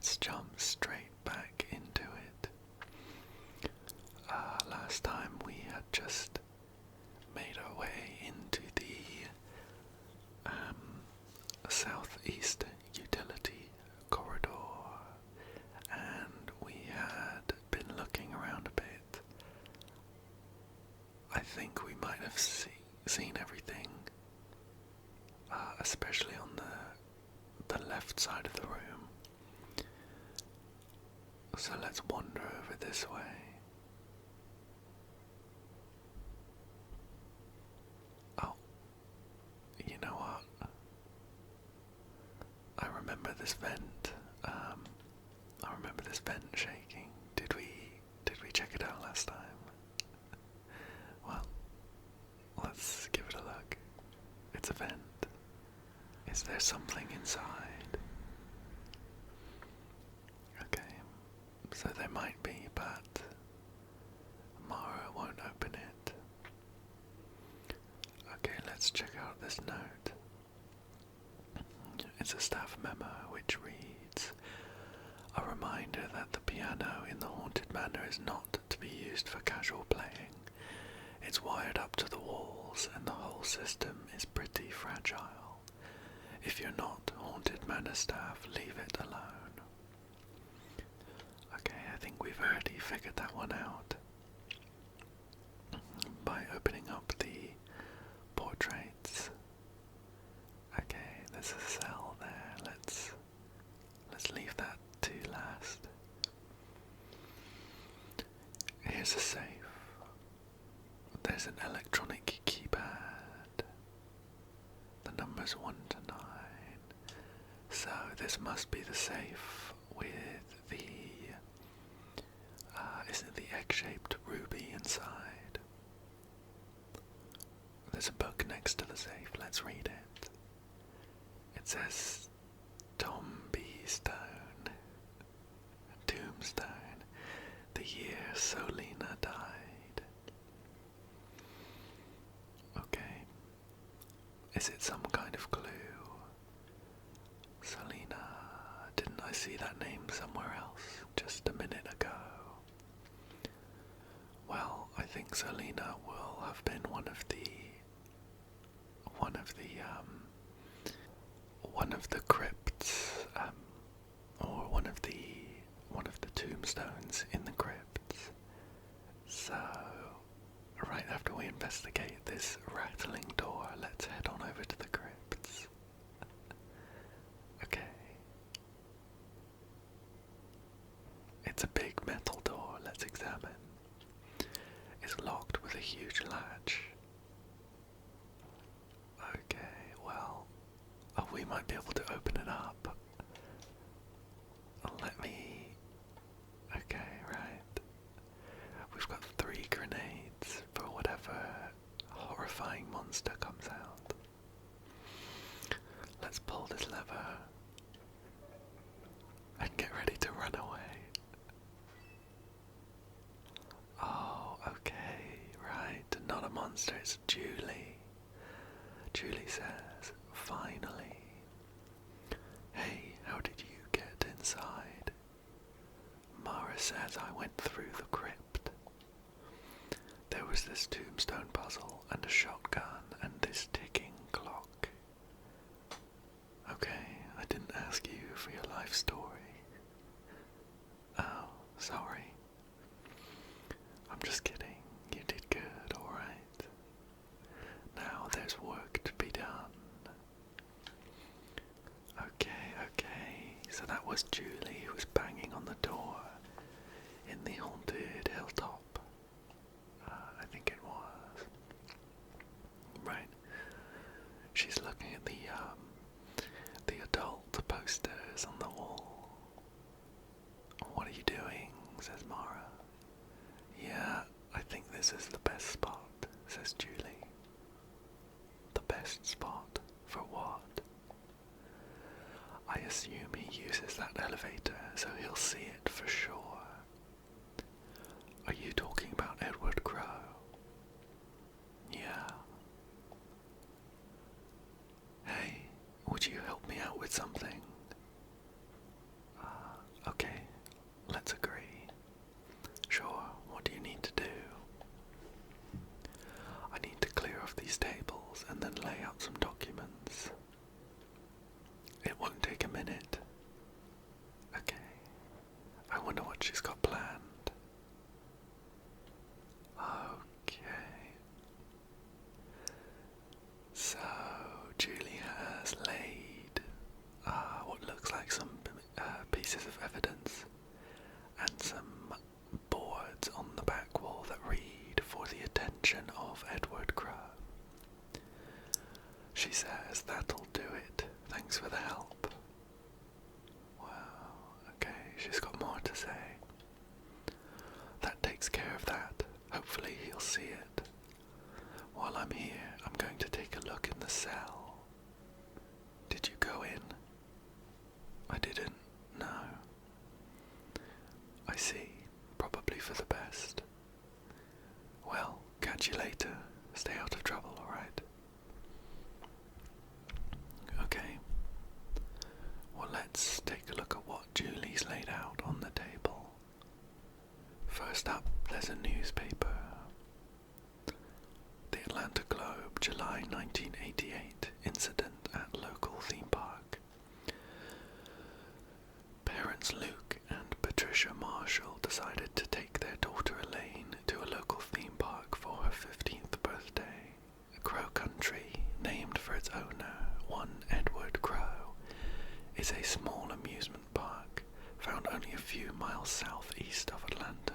let's jump straight back into it. Last time we had just made our way into the southeast utility corridor, and we had been looking around a bit. I think we might have seen everything, especially on the left side of the room. So let's wander over this way. Oh, you know what? I remember this vent. I remember this vent shaking. Did we check it out last time? Well, let's give it a look. It's a vent. Is there something inside? Okay, so there might be, but Mara won't open it. Okay, let's check out this note. It's a staff memo which reads, "A reminder that the piano in the haunted manor is not to be used for casual playing. It's wired up to the walls and the whole system is pretty fragile. If you're not haunted manor staff, leave it alone." Okay, I think we've already figured that one out by opening up the portraits. Okay, there's a cell there. Let's leave that to last. Here's a safe. There's an electronic keypad. The number's 1 to 9. So this must be the safe with the isn't it the egg-shaped ruby inside? There's a book next to the safe. Let's read it. It says Tombstone, the year Solina died. Okay. Is it some kind of clue? Solina, didn't I see that name somewhere else just a minute ago? Well, I think Solina will have been one of the crypts, or one of the tombstones in the crypts. So, right after we investigate this rattling door, let's head on over to the crypts. Okay. It's a big metal door. Let's examine. It's locked with a huge latch. Okay, well, we might be able to open it up. Let me... Okay, right. We've got 3 grenades for whatever horrifying monster comes out. Let's pull this lever and get ready to run away. Oh, okay, right. Not a monster, it's Julie. Julie says, "Finally. Hey, how did you get inside?" Mara says, "I went through the crypt. There was this tombstone puzzle and a shotgun and this ticking clock." Okay, I didn't ask you for your life story. Oh, sorry. I'm just kidding. You did good, alright. Now there's work to be done. Okay, so that was Julie who was banging on the door in the haunted hilltop. I think it was. Right. She's looking at the adult posters on the wall. "What are you doing?" says Mara. "Yeah, I think this is the best spot," says Julie. "The best spot? For what?" "I assume he uses that elevator, so he'll see it for sure." "Are you talking about Edward Crow?" "Yeah." "Hey, would you help me out with something?" lay out some documents. It won't take a minute. Okay. I wonder what she's got planned. Okay. So, Julie has laid what looks like some pieces of evidence and some boards on the back wall that read, "For the attention of Edward Crow." She says, "That'll do it. Thanks for the help." Wow, okay, she's got more to say. That takes care of that. Hopefully he'll see it. While I'm here, I'm going to take a look in the cell. Did you go in? I didn't. No. I see. Probably for the best. Well, catch you later. Stay out of trouble, alright? Okay. Well, let's take a look at what Julie's laid out on the table. First up, there's a newspaper. The Atlanta Globe, July 1988, incident at local theme park. Parents Luke and Patricia Marshall decided to take their daughter Elaine to a local theme park for her 15th birthday. Crow Country, named for its owner, one Edward Crow, is a small amusement park found only a few miles southeast of Atlanta.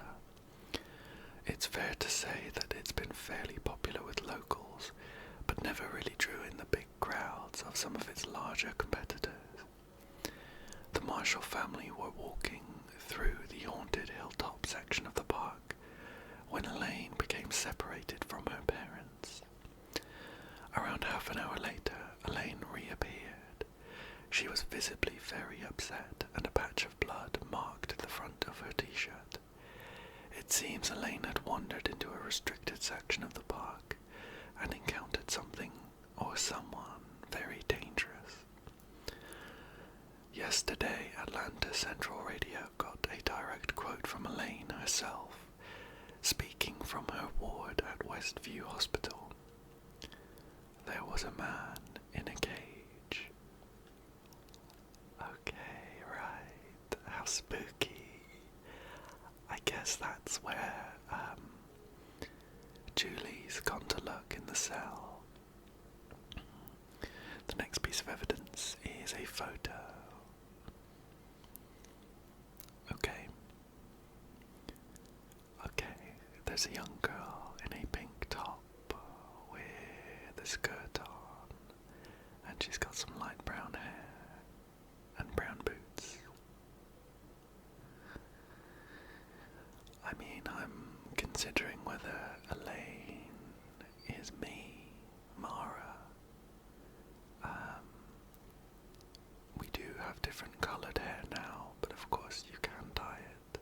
It's fair to say that it's been fairly popular with locals, but never really drew in the big crowds of some of its larger competitors. The Marshall family were walking through the haunted hilltop section of the park when Elaine became separated from her parents. Around half an hour later, Elaine reappeared. She was visibly very upset, and a patch of blood marked the front of her t-shirt. It seems Elaine had wandered into a restricted section of the park and encountered something or someone very dangerous. Yesterday, Atlanta Central Radio got a direct quote from Elaine herself, speaking from her ward at Westview Hospital. There was a man in a cage. Okay, right. How spooky. I guess that's where Julie's gone to look in the cell. The next piece of evidence is a photo. Okay, there's a young girl in a pink top with a skirt on, and she's got some light brown hair and brown boots. I mean, I'm considering whether Elaine is me, Mara. We do have different coloured hair now, but of course you can dye it.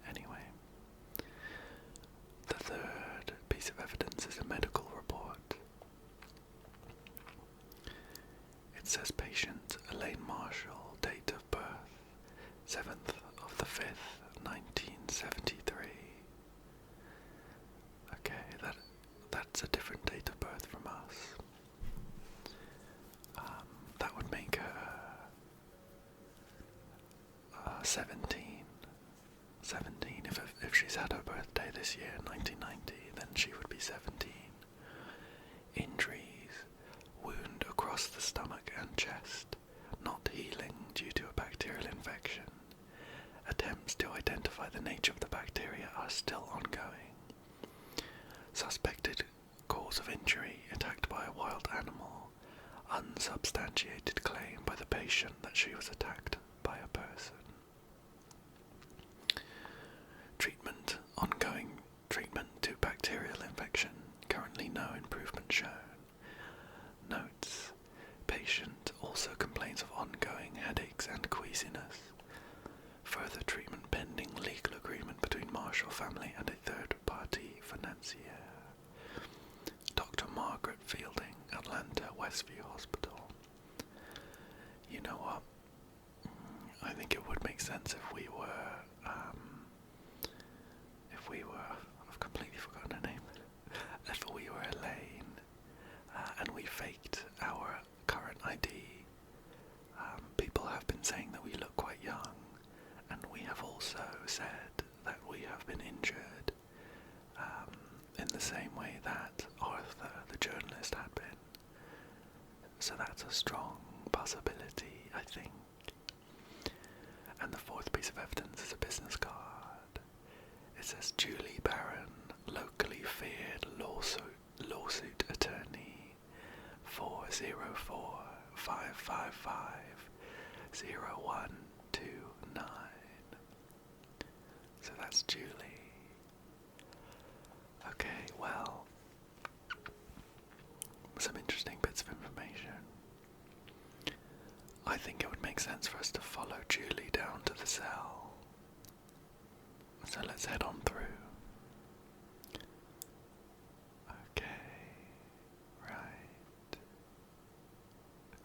Anyway, the third piece of evidence is a medical report. It says patient Elaine Marshall, date of birth 7th of the 5th, 1973. Okay, that's a different date of birth from us. That would make her 17. If she's had her birthday this year, 1990, then she would be 17. Injuries: wound across the stomach and chest, not healing due to a bacterial infection. Attempts to identify the nature of the bacteria are still ongoing. Suspected cause of injury: attacked by a wild animal. Unsubstantiated claim by the patient that she was attacked by a person. Treatment: ongoing treatment to bacterial infection. Currently no improvement shown. Notes: patient also complains of ongoing headaches and queasiness. Further treatment pending legal agreement between Marshall family and a third-party financier. Dr. Margaret Fielding, Atlanta Westview Hospital. You know what? I think it would make sense if we were, I've completely forgotten her name. If we were Elaine, and we So that's a strong possibility, I think. And the fourth piece of evidence is a business card. It says Julie Barron, locally feared lawsuit attorney, 404-555-0129. So that's Julie. Okay, well, some interesting bits of information. I think it would make sense for us to follow Julie down to the cell. So let's head on through. Okay, right.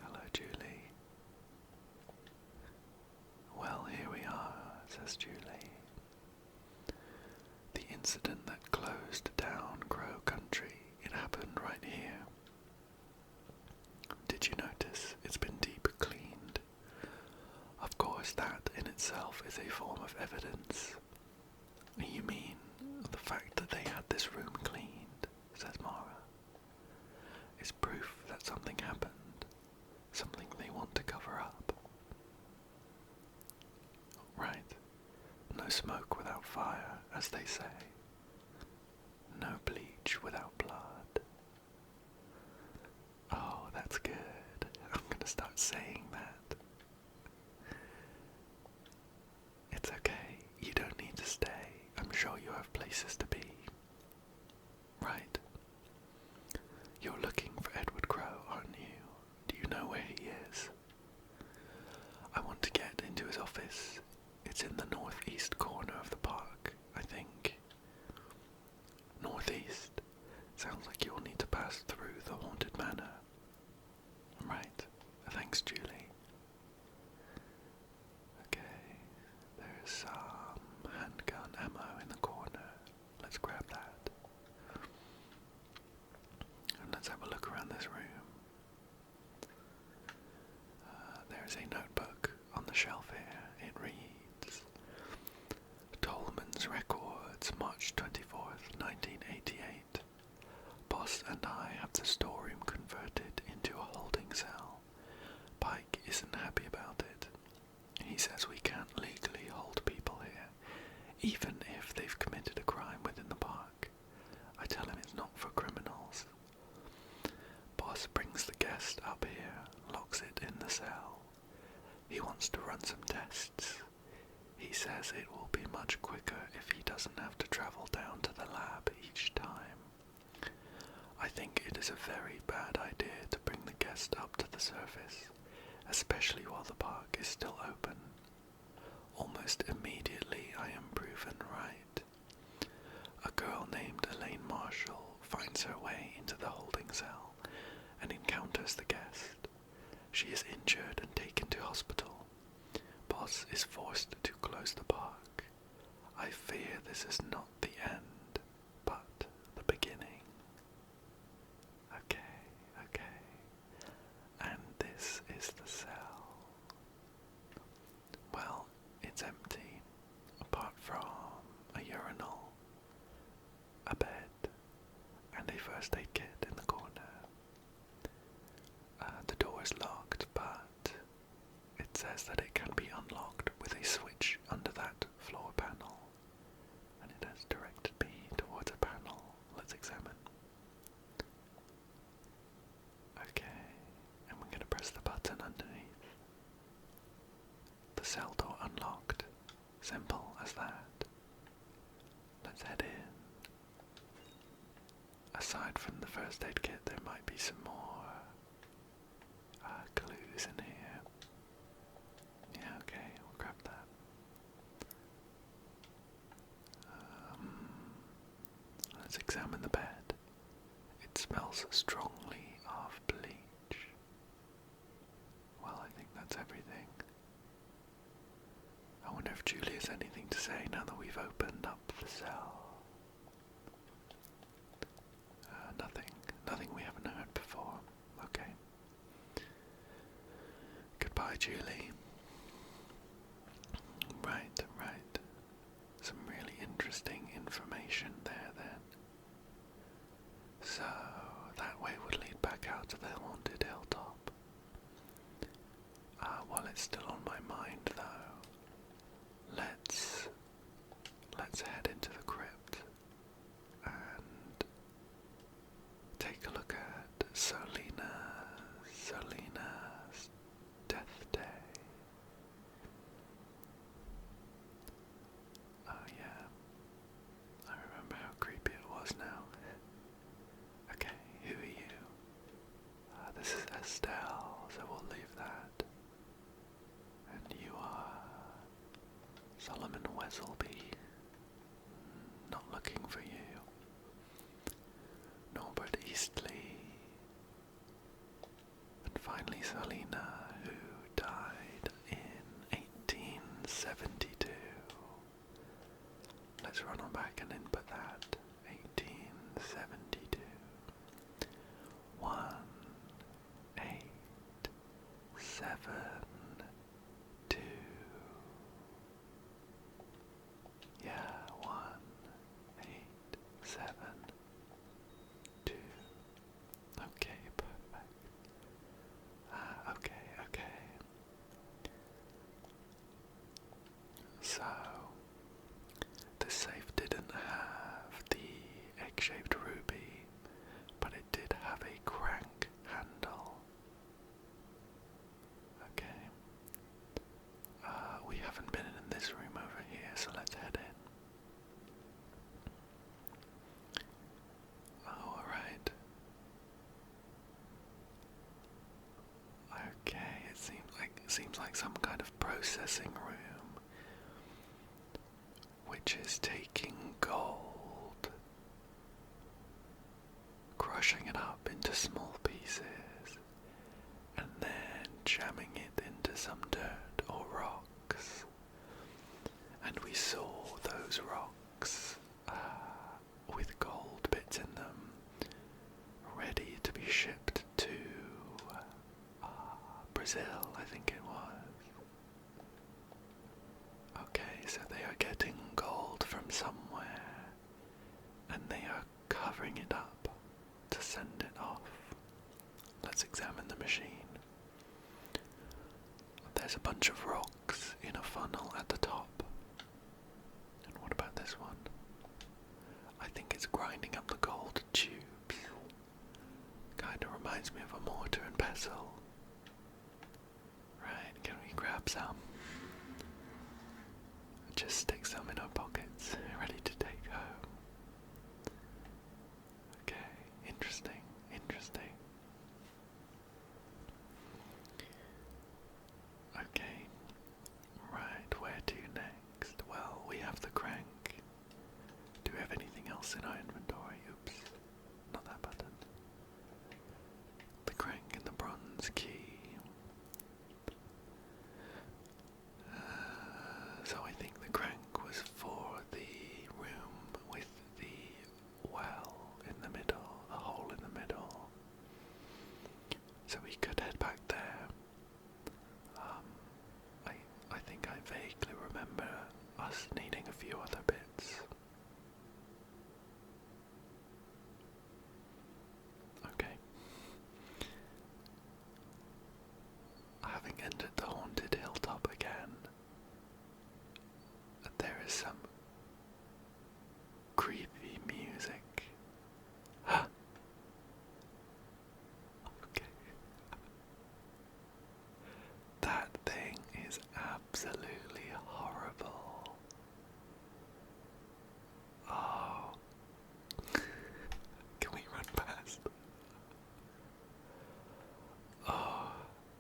Hello, Julie. Well, here we are, says Julie. The incident that closed down Crow Country, it happened right here. Did you notice it's been deep cleaned? Of course, that in itself is a form of evidence. You mean the fact that they had this room cleaned, says Mara, is proof that something happened, something they want to cover up. Right. No smoke without fire, as they say. No bleach without blood. Oh, that's good. I'm gonna start saying that. It's okay. You don't need to stay. I'm sure you have places to be. Right. You're looking for Edward Crow, aren't you? Do you know where he is? I want to get into his office. It's in the northeast corner of the park, I think. Northeast? Sounds like you'll need to pass through the haunted manor. Right. Thanks, Julie. Okay. There's some handgun ammo in the corner. Let's grab that. And let's have a look around this room. There's a notebook on the shelf here. It reads, Tolman's Records, March 24th, 1988. Boss and I have the storeroom converted into a holding cell. Pike isn't happy about it. He says we can't legally hold people here, even if they've committed a crime within the park. I tell him it's not for criminals. Boss brings the guest up here, locks it in the cell. He wants to run some tests. He says it will be much quicker if he doesn't have to travel down to the lab each time. I think it is a very bad idea to bring the guest up to the surface, especially while the park is still open. Almost immediately I am proven right. A girl named Elaine Marshall finds her way into the holding cell and encounters the guest. She is injured and taken to hospital. Boss is forced to close the park. I fear this is not the end, but the beginning. Okay. And this is the cell. Well, it's empty, apart from a urinal, a bed, and a first aid kit in the corner. The door is locked, but it says that it can be unlocked with a switch under that floor panel, and it has directed me towards a panel. Let's examine. Okay, and we're going to press the button underneath. The cell door unlocked. Simple as that. Let's head in. Aside from the first aid kit, there might be some more clues in here. Yeah, okay, we'll grab that. Let's examine the bed. It smells strongly of bleach. Well, I think that's everything. I wonder if Julie has anything to say now that we've opened up the cell. Nothing we haven't heard before. Okay. Goodbye, Julie. Right. Some really interesting information there then. So, that way would lead back out to the haunted hilltop. that's still on my mind though. Let's head into the crypt and take a look at Selina's death day. Oh yeah, I remember how creepy it was now. Okay, who are you? This is Estelle, so we'll leave that. And you are Solomon Wesselby. Not looking for you. Norbert Eastley. And finally Selina, who died in 1872. Let's run on back and input that. 1872. 1, 8, 7, 2. Yeah, 1, 8, 7, 2. Okay, perfect. Okay. So, the safe didn't have the egg-shaped ruby, but it did have a crank handle. Okay. We haven't been in this room over here, so let's head in. Oh, alright. Okay, it seems like some kind of processing room, which is taking gold, crushing it up into small pieces, and then jamming it into some dirt or rocks. And we saw those rocks with gold bits in them, ready to be shipped to Brazil, I think it was. Okay, so they are getting gold from somewhere, and they are covering it up to send it off. Let's examine the machine. There's a bunch of rocks in a funnel at the top. And what about this one? I think it's grinding up the gold tubes. Kinda reminds me of a mortar and pestle. Right, can we grab some? Just stick some in our pockets, ready to take home. Okay, interesting. Okay, right, where to next? Well, we have the crank. Do we have anything else in our inventory? Oops, not that button. The crank and the bronze key. So I think the crank was for the room with the well in the middle, the hole in the middle. So we could head back there. I think I vaguely remember us needing a few other bits. Okay. Having entered the haunted hilltop again, there is some creepy music. Okay. That thing is absolutely horrible. Oh. Can we run past? Oh,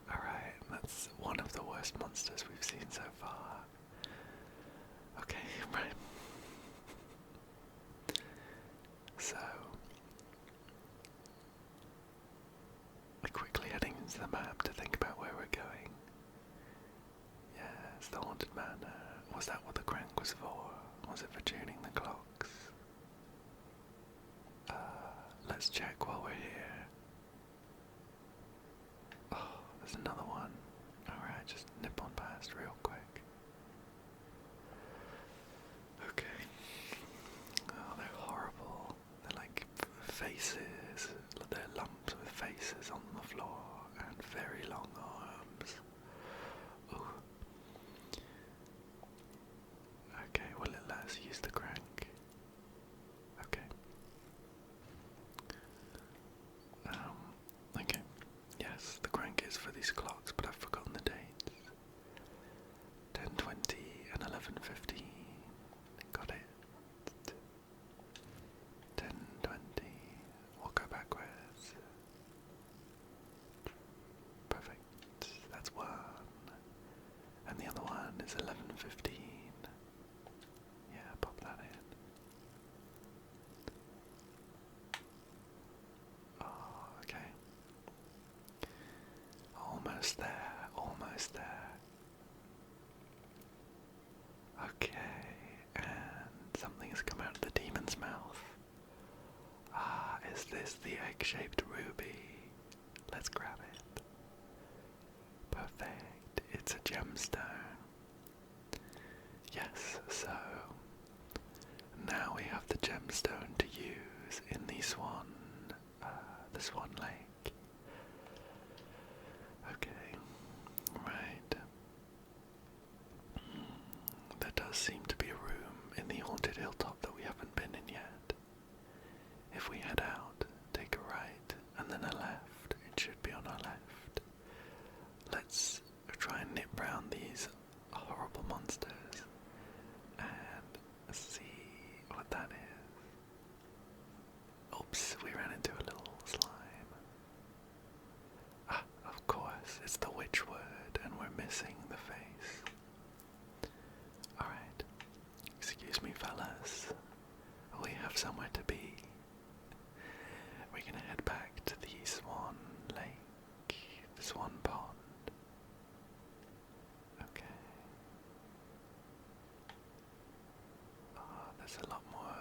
alright, that's one of the worst monsters we've seen so far. Okay, right. So, we're quickly heading into the map to think about where we're going. Yes, the haunted manor. Was that what the crank was for? Was it for tuning the clocks? Let's check while we're here. Oh, there's another one. Alright, just nip on past real quick. Okay. Oh, they're horrible. They're like faces. They're lumps with faces on the floor and very long arms. almost there, almost there. Okay, and something has come out of the demon's mouth. Ah, is this the egg-shaped ruby? Let's grab it. Perfect, it's a gemstone. Yes, so now we have the gemstone to use in the Swan Lake. Okay, right. There does seem to be a room in the haunted hilltop that we haven't been in yet. If we head out, take a right, and then a left, it should be on our left. Let's try and nip round these horrible monsters and see what that is. Oops, we ran into a little slime. Ah, of course, it's the witch word, and we're missing the face. Alright, excuse me fellas, we have somewhere to be. We're gonna head back to the Swan Lake, the Swan Pond. Okay. There's a lot more,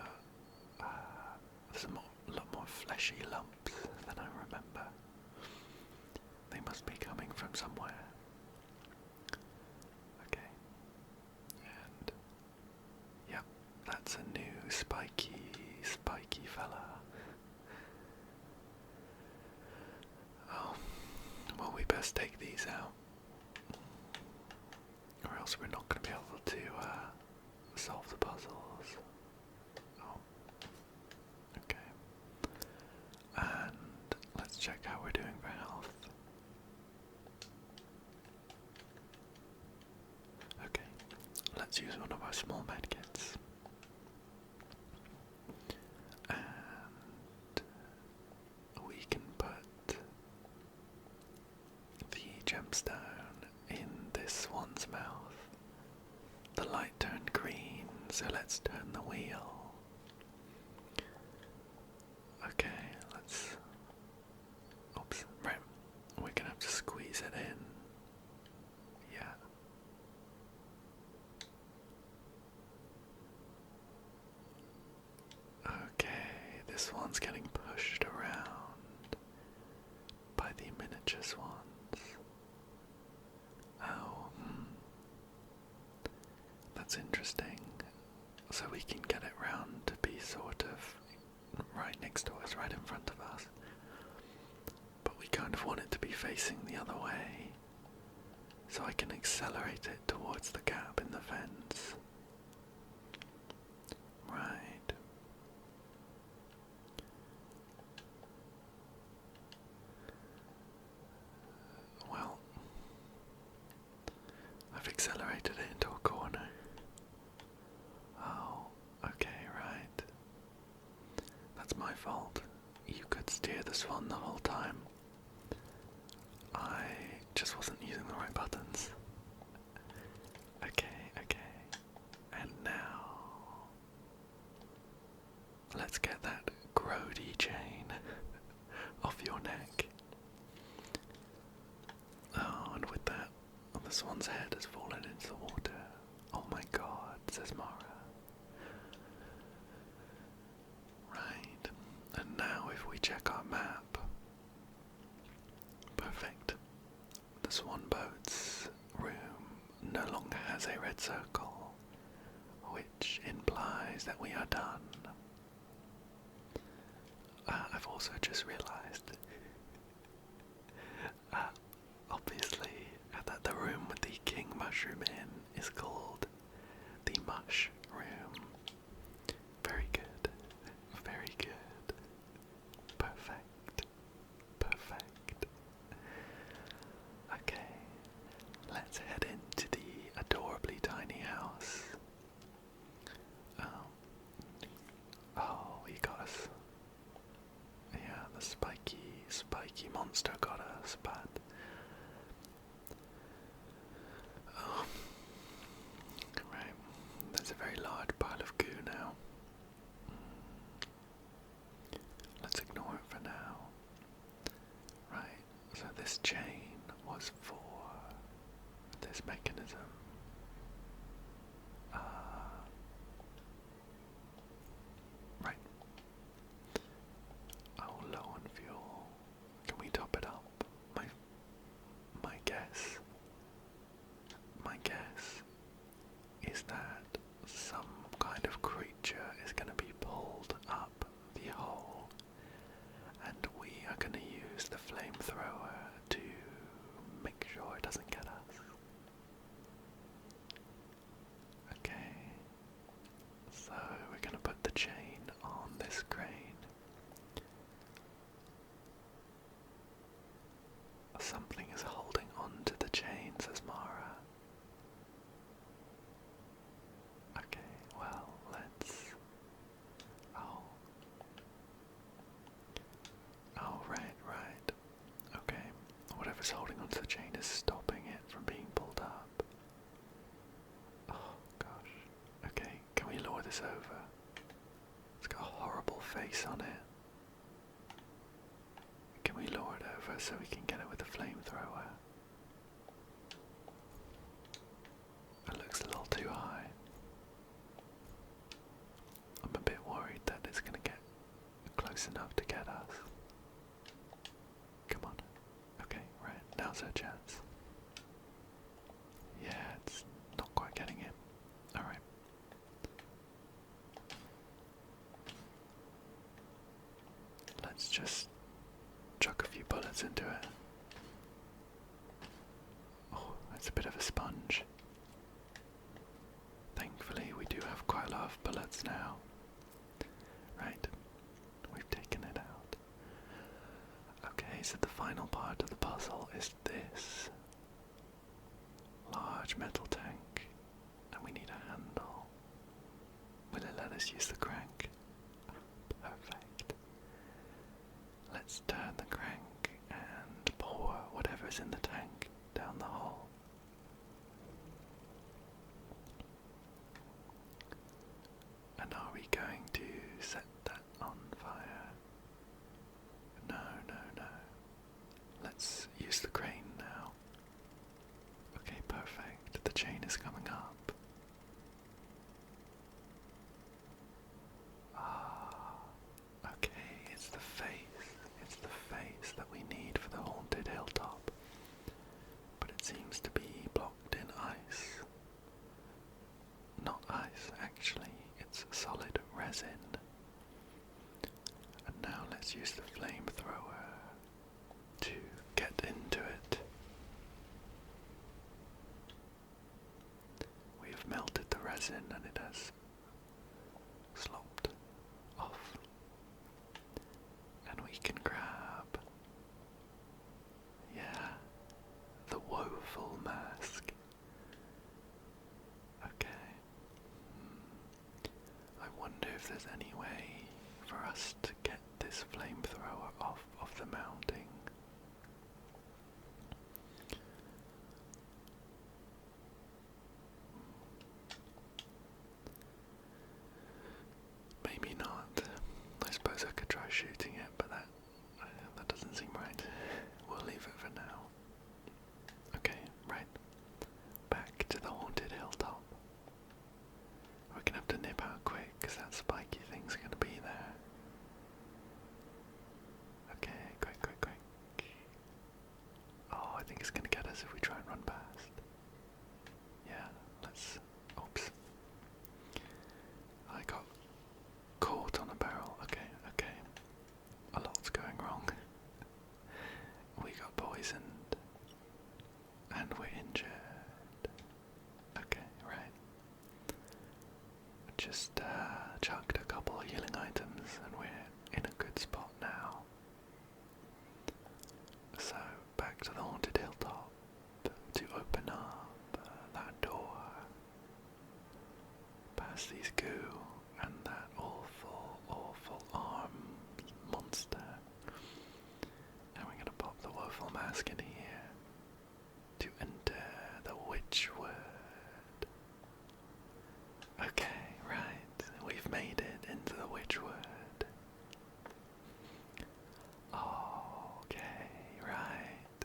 lot more fleshy lumps than I remember. They must be coming from somewhere. Okay. And, yep, that's a new spiky fella. Oh, well, we best take these out, or else we're not going to be able to solve the puzzles. Oh, okay. And let's check how we're doing for health. Okay, let's use one of our small medkits. And we can put the gemstone in this one's mouth. The light turned green, so let's turn the wheel. Okay, let's... Oops, right. We're gonna have to squeeze it in. Yeah. Okay, this one's getting pushed around by the miniature swans. Oh, that's interesting. So we can get it round to be sort of right next to us, right in front of us. But we kind of want it to be facing the other way, so I can accelerate it towards the gap in the fence. Right. Well, I've accelerated it into a corner. Oh, okay, right. That's my fault. You could steer the swan the whole time. I just wasn't using the right buttons. Okay. And now, let's get that grody chain off your neck. Oh, and with that, the swan's head has fallen into the water. Oh my god, says Mara. Right, and now if we check our map, perfect. The swan boat's room no longer has a red circle, which implies that we are done. I've also just realised, obviously, that the room with the king mushroom in is called the mush room. Very good, very good. Perfect. Okay, let's head into the adorably tiny house. Oh, he got us. Yeah, the spiky monster got us, but... Oh, right, there's a very large pile of goo now. Let's ignore it for now. Right, so this chain was was for this mechanism. Right. Oh, low on fuel. Can we top it up? My guess. My guess is that some kind of creature is going to be pulled up the hole, and we are going to use the flamethrower to make sure it doesn't get us. Okay, so we're going to put the chain on this crane. Something is holding on to the chain, says Mara. Okay, well, let's... Oh. Oh, right. Okay, whatever's holding onto the chain is stopping it from being pulled up. Oh, gosh. Okay, can we lower this over? It's got a horrible face on it. Can we lower it over so we can get it with the flamethrower? It looks a little too high. I'm a bit worried that it's going to get close enough to get us. Come on. Okay, right, now's our chance. Yeah, it's not quite getting it. Alright. Let's just chuck a few bullets into it. Oh, that's a bit of a sponge. Thankfully, we do have quite a lot of bullets now. Right, we've taken it out. Okay, so the final part of the puzzle is this large metal tank, and we need a handle. Will it let us use the crank? Perfect. Let's turn the crank and pour whatever's in the tank down the hole. And are we going to set that on fire? No. Let's use the crane now. Okay, perfect. The chain is coming up. Okay, it's the face. It's the face that we need for the haunted hilltop. But it seems to be blocked in ice. Not ice, actually. It's solid resin. And now let's use the flamethrower to get into it. We have melted the resin and it has slopped off. And we can grab, yeah, the woeful mask. Okay. I wonder if there's any way for us to get this flamethrower off of the mounting. Maybe not. I suppose I could try shooting it, but that doesn't seem right. We'll leave it for now. Okay, right. Back to the haunted hilltop. We're gonna have to nip out quick, because that spiky thing's gonna be there. Okay, quick. Oh, I think it's gonna get us if we try and run past. Yeah, let's... Oops. I got caught on a barrel. Okay. A lot's going wrong. We got poisoned. And we're injured. Okay, right. Just chucked a couple of healing items and we're in a good spot now. So, back to the haunted hilltop to open up that door. Past these goo and that awful arm monster. And we're gonna pop the woeful mask in here to enter the Witchwood. Okay, right, we've made it into the Witchwood. Okay, right.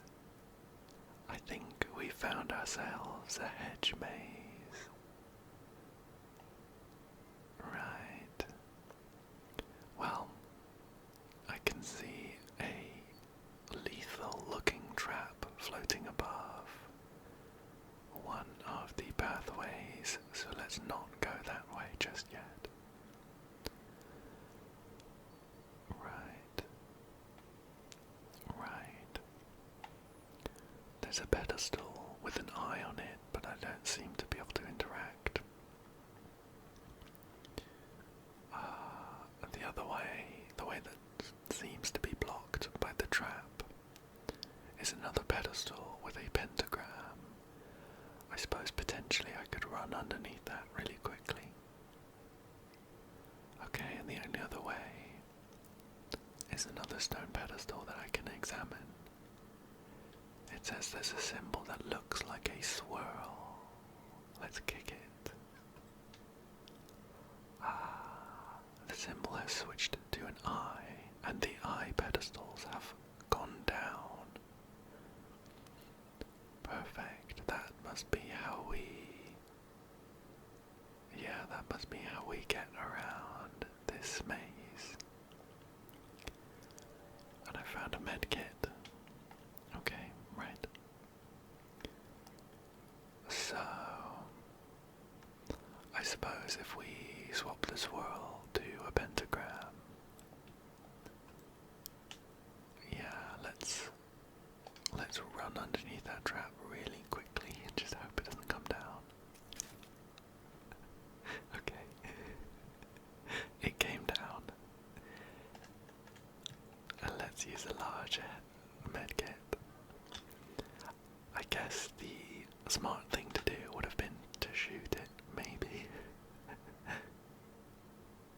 think we found ourselves a hedge maze. Right. Well, I can see a lethal looking trap floating above one of the pathways, so let's not go that way just yet. Right. Right. There's a pedestal with an eye on it, but I don't seem to be able to interact. The other way, the way that seems to be blocked by the trap, is another pedestal with a pentagram. I suppose potentially I could run underneath that really quickly. Okay, and the only other way is another stone pedestal that I can examine. It says there's a symbol that looks like a swirl. Let's kick it. The symbol has switched to an eye, and the eye pedestals have gone down. Perfect. That must be how we... Yeah, that must be how we get around this maze. And I found a med kit. Okay, right. So, I suppose if we swap the swirl to a pentagram, yeah, let's run underneath that trap really quickly and just hope it doesn't come down. Okay. It came down. And let's use a larger medkit. I guess the smart thing to do would have been to shoot it, maybe.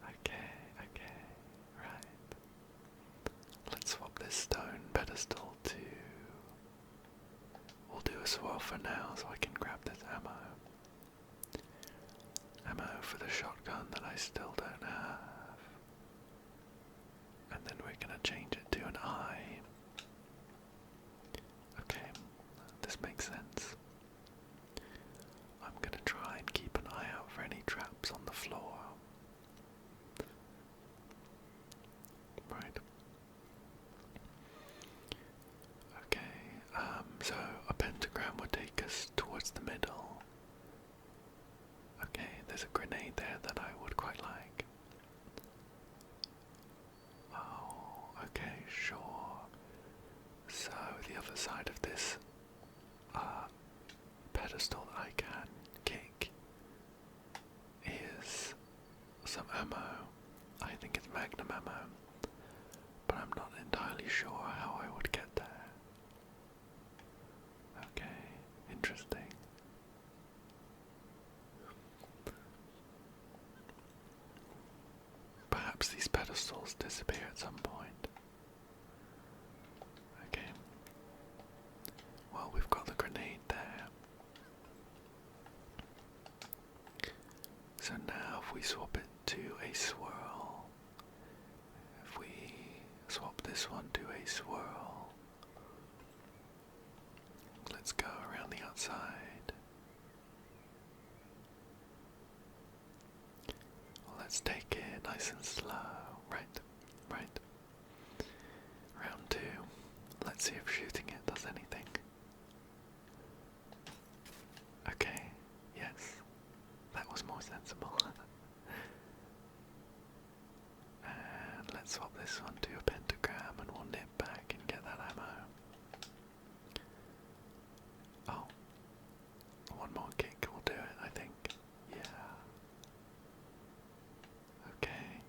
Okay, right. Let's swap this stone pedestal to... We'll do a swirl for now so I can grab this ammo. Ammo for the shotgun that I still don't have. And then we're gonna change it to an eye. Okay, this makes sense. I'm gonna try and keep an eye out for any traps on the floor. Right. Okay, so a pentagram would take us towards the middle. Okay, there's a grenade there that I would quite like. Oh, okay, sure. So the other side of this pedestal that I can kick is some ammo. I think it's magnum ammo, but I'm not entirely sure how I would get there. Okay, interesting. Perhaps these pedestals disappear at some point. Okay. Well, we've got the grenade there. So now if we swap it to a swirl, if we swap this one to a swirl, let's go around the outside. Well, let's take it nice and slow. Right. Round 2. Let's see if shooting it does anything. Okay, yes. That was more sensible. And let's swap this one to a pentagram and we'll nip back and get that ammo. Oh. One more kick will do it, I think. Yeah. Okay.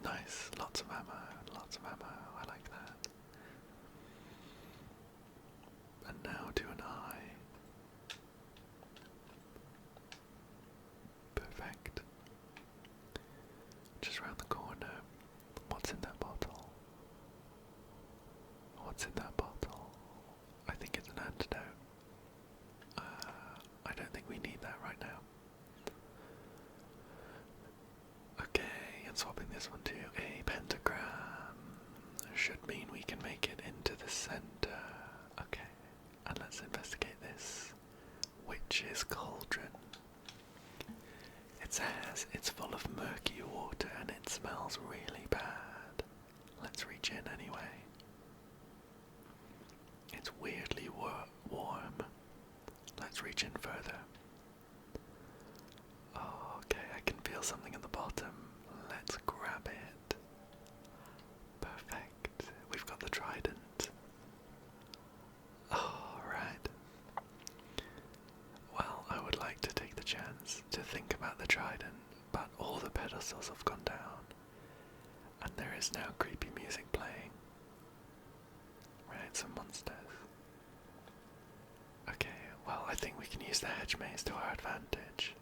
Nice. Lots of ammo. I like that. And now to an eye. Perfect. Just round the corner. What's in that bottle? What's in that bottle? I think it's an antidote. I don't think we need that right now. Okay, and swapping this one to a pentagram should mean we can make it into the center. says it's full of murky water and it smells really bad. Let's reach in anyway. It's weirdly warm. Let's reach in further. Oh, okay, I can feel something at the bottom. Let's grab it. Perfect. We've got the trident. Alright. Well, I would like to take the chance to think about the trident, but all the pedestals have gone down, and there is now creepy music playing. Right, some monsters. Okay, well, I think we can use the hedge maze to our advantage.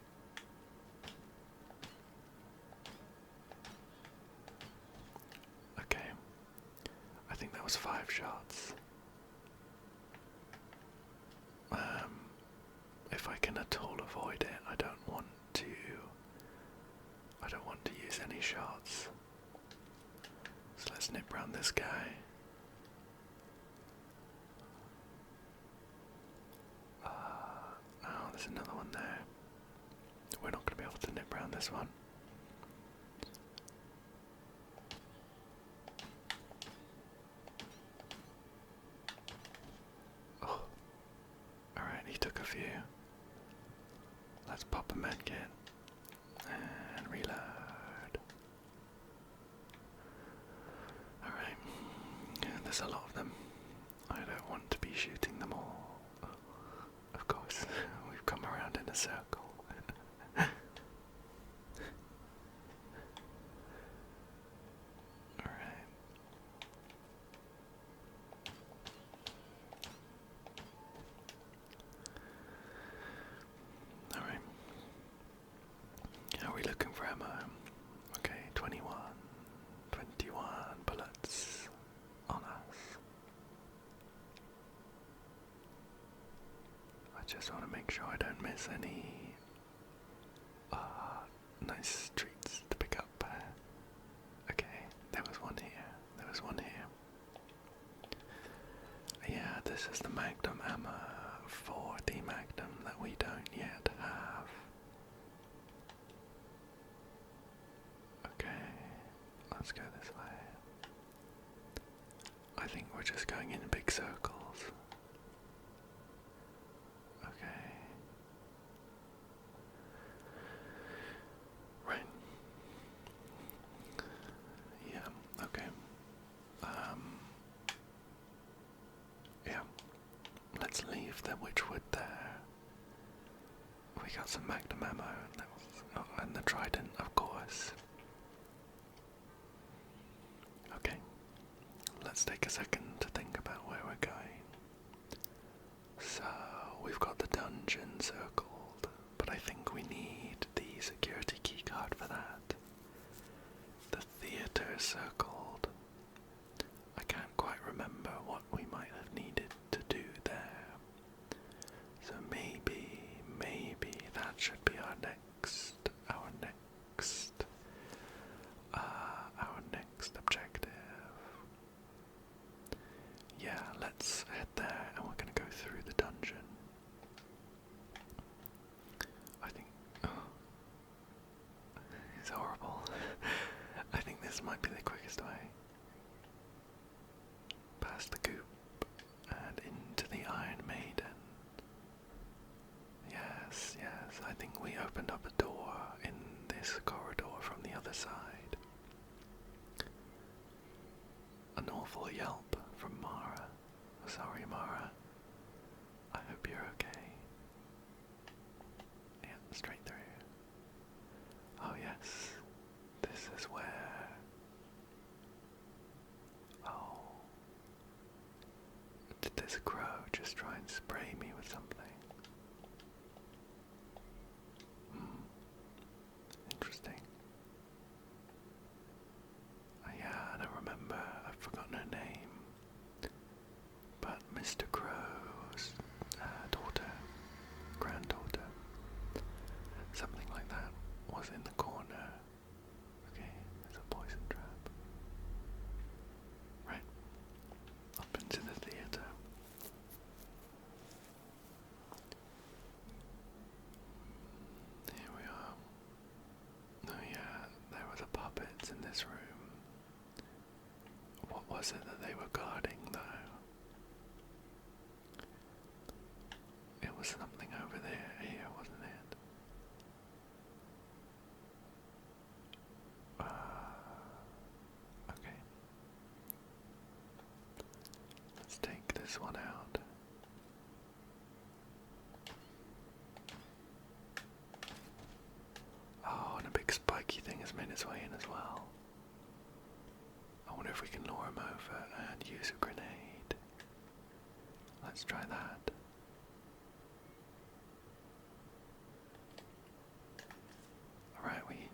Okay, I think that was 5 shots. If I can at all avoid it, I don't want to use any shots. So let's nip round this guy. Oh, there's another one there. We're not going to be able to nip round this one. Oh, alright, he took a few. Let's pop a medkit and reload. Alright, there's a lot of them. I don't want to be shooting them all. Of course, we've come around in a circle. Alright. Alright. Are we looking for ammo? Okay, 21 bullets on us. I just want to make sure I don't miss any nice treats to pick up. Okay, there was one here. Yeah, this is the Magnum ammo for the Magnum that we don't yet have. Okay, let's go this way. I think we're just going in big circles. Okay. Right. Yeah, okay. Yeah. Let's leave the witchwood there. We got some Magnum ammo and the trident, of course. Okay. Let's take a second to think about where we're going. So, we've got the dungeon circled, but I think we need the security keycard for that. The theatre circled. I can't quite remember what we might have needed to do there. So maybe that should be our next objective. Yeah, let's head there and we're gonna go through the dungeon. I think, it's horrible. I think this might be the quickest way. Past the goop and into the Iron Maiden. Yes, I think we opened up a door in this corridor from the other side. An awful yelp from Mara. Sorry, Mara. I hope you're okay. Yeah, straight through. Oh yes, this is where... Oh. Did this crow just try and spray me with something? Interesting. Yeah, I don't remember. I've forgotten her name. But Mr. Crow's daughter, granddaughter, something like that, was in the corner. Okay, there's a poison trap. Right, up into the theatre. let's try that. Alright, we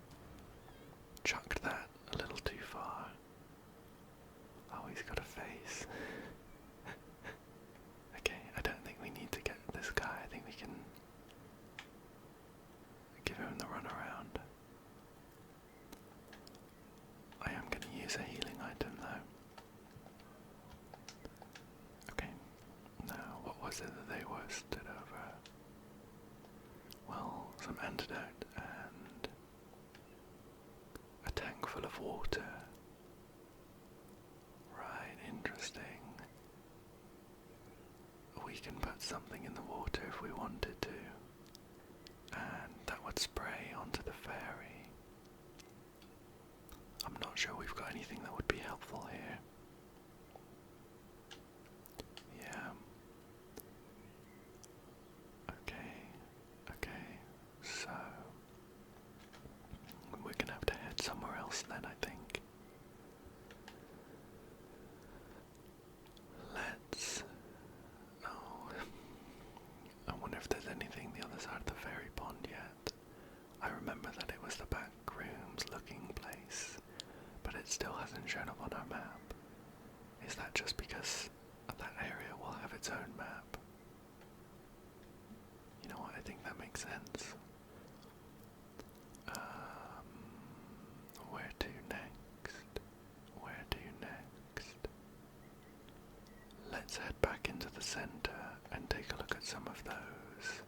chucked that a little too far. Oh, he's got a face. Okay, I don't think we need to get this guy. I think we can give him the run around. I am going to use a healing item though. Okay, now what was it that they were stood over? Well, some antidote and a tank full of water. Right, interesting. We can put something in the water if we wanted to, and that would spray onto the fairy. I'm not sure we've got anything that would be helpful here. Yeah. Okay, so we're gonna have to head somewhere else then, I think. I wonder if there's anything the other side of the fairy pond yet. I remember that it was the back rooms looking place, but it still hasn't shown up on our map. Is that just because that area will have its own map? You know what, I think that makes sense. Where to next? Where to next? Let's head back into the center and take a look at some of those.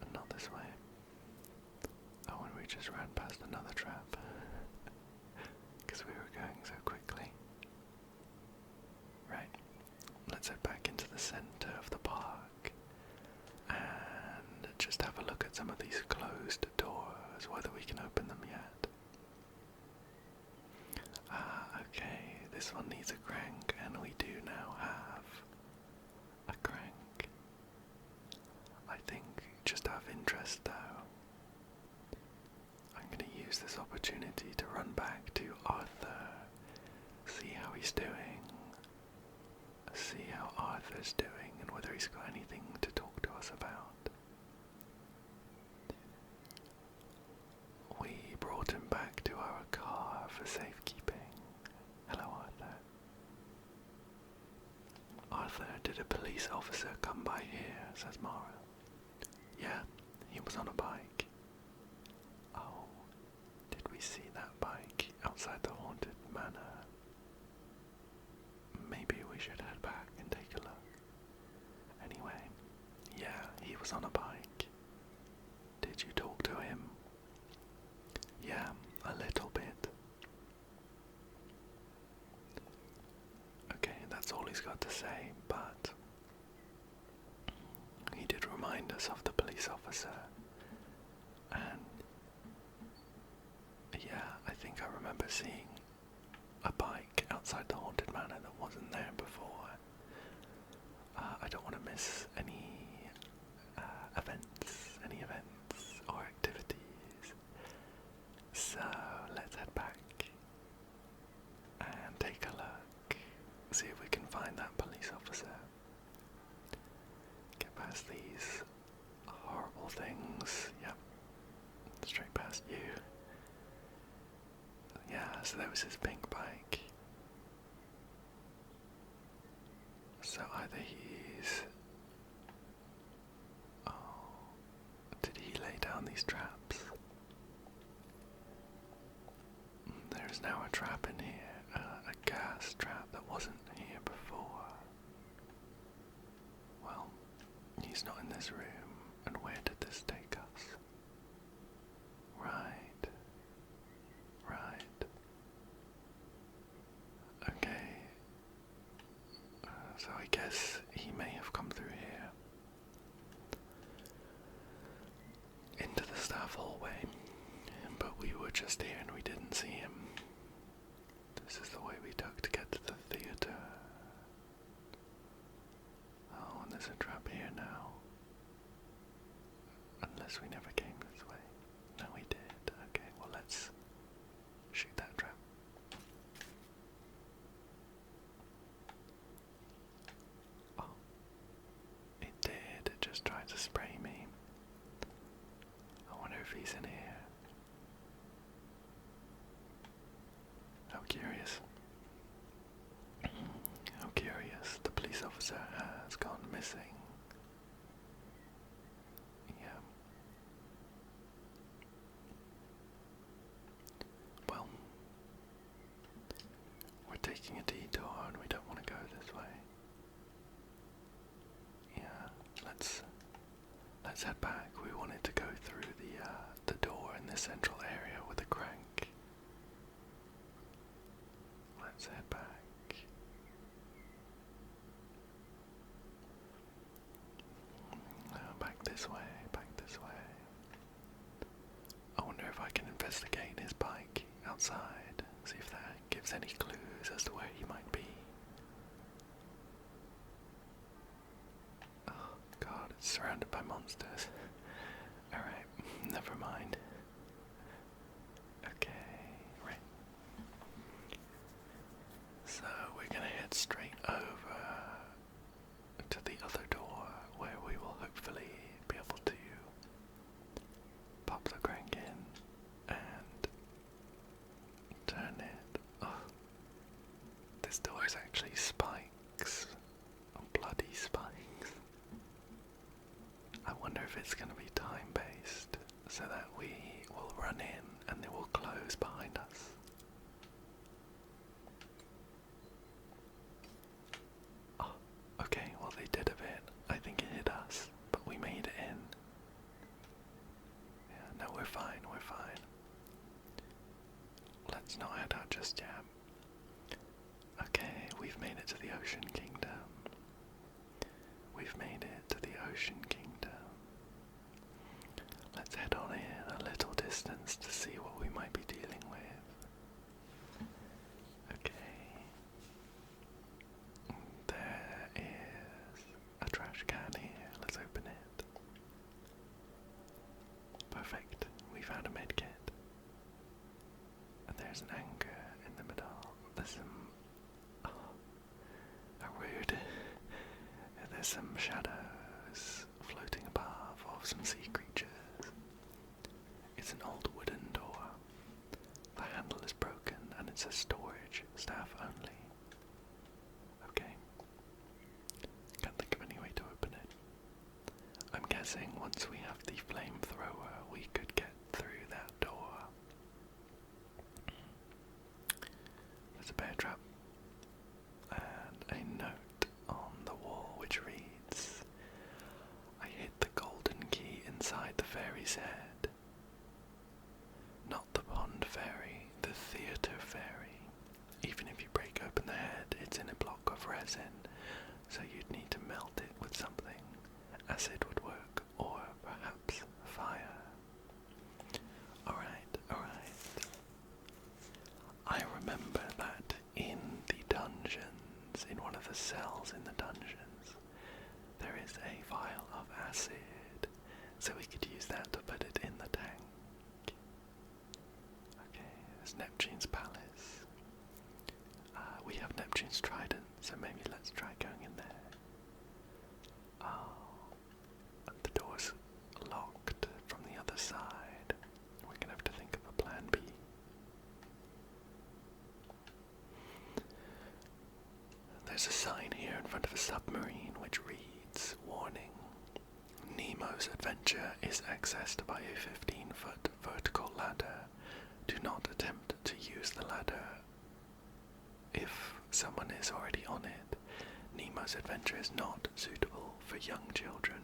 And not this way. Oh, and we just ran past another trap. Because we were going so quickly. Right. Let's head back into the center of the park. And just have a look at some of these closed doors, whether we can open them yet. Okay, this one needs a crank, and we do now have a crank. I think, just out of interest though, I'm going to use this opportunity to run back to Arthur, see how he's doing, see how Arthur's doing, and whether he's got anything to talk to us about. We brought him back to our car for safekeeping. Hello, Arthur. Arthur, did a police officer come by here? Says Mara. Yeah, he was on a bike. Oh, did we see that bike outside the haunted manor? Maybe we should head back and take a look. Anyway, yeah, he was on a bike. Did you talk to him? Yeah, a little bit. Okay, that's all he's got to say, but he did remind us of the police officer. And yeah, I think I remember seeing a bike outside the haunted manor that wasn't there before. I don't want to miss any events or activities. So let's head back and take a look. See if we can find that police officer. Get past these horrible things. Yep. Straight past you. Yeah, so there was his pink bike. So either he's... Oh, did he lay down these traps? There's now a trap in here, a gas trap that wasn't here before. Well, he's not in this room, and where did this take us? Right. Okay. So I guess he may have come through here. Into the staff hallway. But we were just here and we didn't see him. This is the way we took to get to the theatre. Oh, and there's a trap here now. Unless we never came this way. No, we did. Okay, well let's shoot that trap. Oh, missing. Yeah. Well, we're taking a detour and we don't want to go this way. Yeah, let's head back. We wanted to go through the door in the central area with the crank. Let's head back. Back this way, back this way. I wonder if I can investigate his bike outside, see if that gives any clues as to where he might be. Oh god, it's surrounded by monsters. Alright, never mind. Okay, right. So we're gonna head straight over to the other door where we will hopefully be able to pop the crank in and turn it. Oh, this door is actually spikes. Bloody spikes. I wonder if it's going to be time based so that we will run in and they will close behind us. Oh, okay, well they did a bit. I think it hit us, but we made it in. Yeah, no, we're fine, we're fine. Let's not head out just yet. Okay, we've made it to the Ocean Kingdom. We've made it to the Ocean Kingdom. Let's head on in a little distance to see what we might be dealing with. Okay. There is a trash can here. Let's open it. Perfect. We found a med kit. And there's an anchor in the middle. There's some... Oh, a rude... There's some shadows floating above of some sea creatures. It's an old wooden door. The handle is broken and it says storage, staff only. Okay. Can't think of any way to open it. I'm guessing once we have the flamethrower we could get through that door. There's a bear trap. And a note on the wall which reads, I hid the golden key inside the fairy's head. Not the pond fairy, the theatre fairy. Even if you break open the head, it's in a block of resin, so you'd need to melt it with something. Acid would work, or perhaps fire. Alright, alright. I remember that in the dungeons, in one of the cells in the dungeons, there is a vial of acid, so we could use that to put it in the tank. Okay, there's Neptune's palace. We have Neptune's trident, so maybe let's try going in there. Oh, the door's locked from the other side. We're gonna have to think of a plan B. There's a sign here in front of a submarine which reads, warning, Nemo's adventure is accessed by a 15-foot vertical ladder. Do not attempt to use the ladder if someone is already on it. Nemo's adventure is not suitable for young children,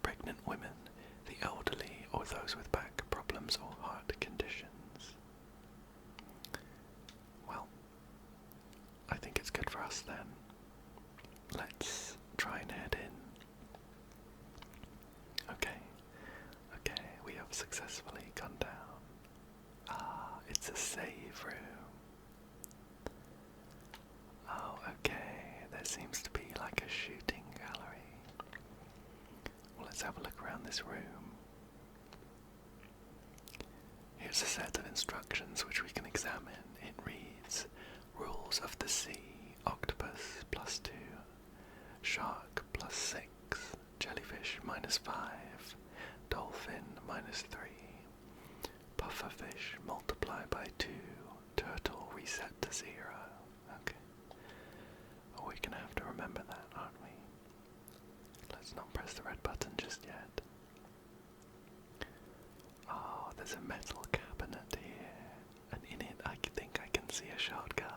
pregnant women, the elderly, or those with back problems or heart conditions. Well, I think it's good for us then. Let's try and head in. Okay, we have successfully gone down. Ah, it's a save room. Oh, okay, there seems to be like a shooting gallery. Well, let's have a look around this room. Here's a set of instructions which we can examine. It reads, Rules of the Sea, Octopus +2, Shark +6, Jellyfish -5, Dolphin -3, Pufferfish multiply by 2, Turtle reset to 0. Okay. Oh, we're gonna have to remember that, aren't we? press the red button just yet. Oh, there's a metal cabinet here, and in it I think I can see a shotgun.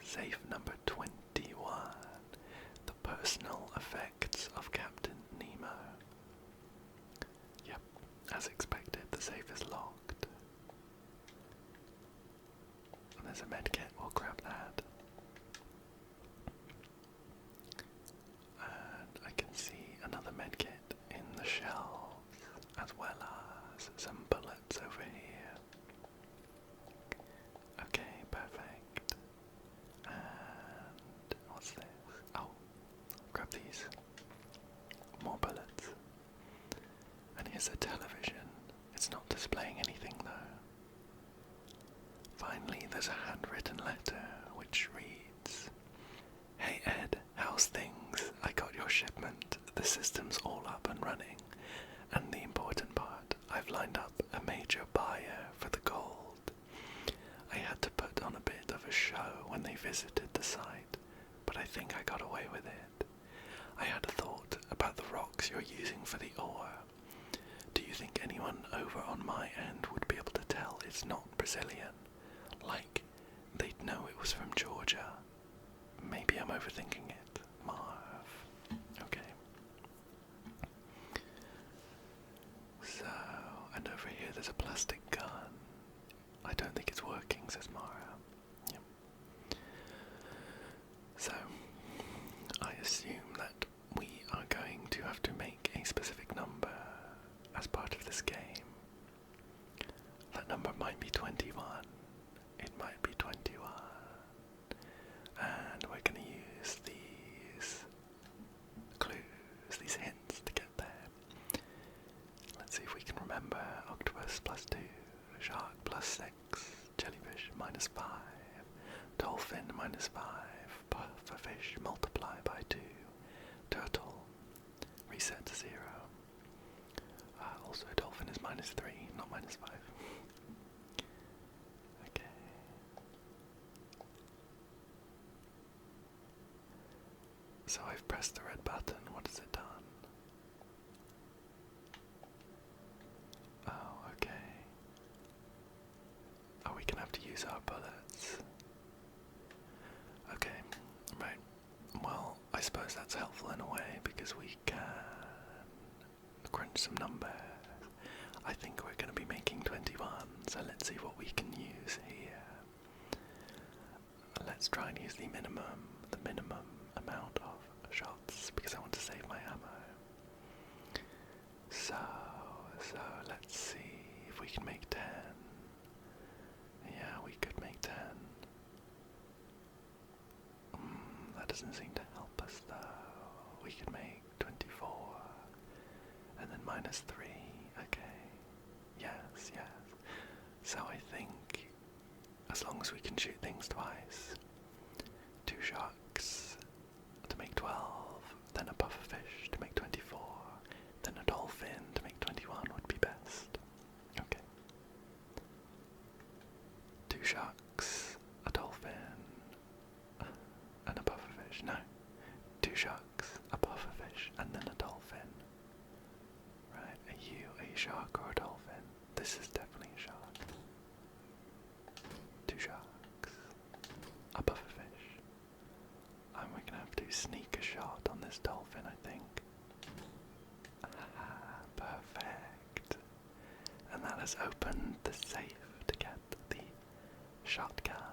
Safe number 21. The personal effects of Captain Nemo. Yep, as expected, the safe is locked. And there's a medkit, we'll grab that. And I can see another medkit in the shelves, as well as some bullets over here. Okay, perfect. And what's this? Oh, grab these. More bullets. And here's a television. It's not displaying anything though. Finally, there's a handwritten letter which reads, "Hey Ed, how's things? I got your shipment. The system's all up and running. And the important part, I've lined up a major buyer for the gold. I had to put on a bit of a show when they visited the site, but I think I got away with it. I had a thought about the rocks you're using for the ore. Do you think anyone over on my end would be able to tell it's not Brazilian? Like, they'd know it was from Georgia. Maybe I'm overthinking it. Marv." Okay. So, and over here there's a plastic gun. I don't think it's working, says Mara. Yep. So, I assume that we are going to have to make a specific number as part of this game. That number might be 21. It might be 21. And we're going to use these clues, these hints to get there. Let's see if we can remember. Octopus +2, shark +6, jellyfish -5, dolphin -5, pufferfish multiply by 2, turtle reset to 0. Also dolphin is -3, not -5. Okay. So I've pressed the red button. What has it done? Oh, okay. Oh, we can have to use our bullets. Okay, right. Well, I suppose that's helpful in a way because we can crunch some numbers. I think we're going to be making 21, so let's see what we can use here. Let's try and use the minimum amount of shots because I want to save my ammo. So let's see if we can make 10. Yeah, we could make 10. That doesn't seem to help us though. We could make 24. And then -3. Okay. Yes. So I think as long as we can shoot things twice, 2 sharks to make 12, then a pufferfish to make 24, then a dolphin to make 21 would be best. Okay. 2 sharks, a dolphin, and a pufferfish. No. 2 sharks, a pufferfish, and then a dolphin. Right, are you a shark or a dolphin? This is definitely a shark. 2 sharks, a pufferfish. And we're gonna have to sneak a shot on this dolphin, I think. Perfect. And that has opened the safe to get the shotgun.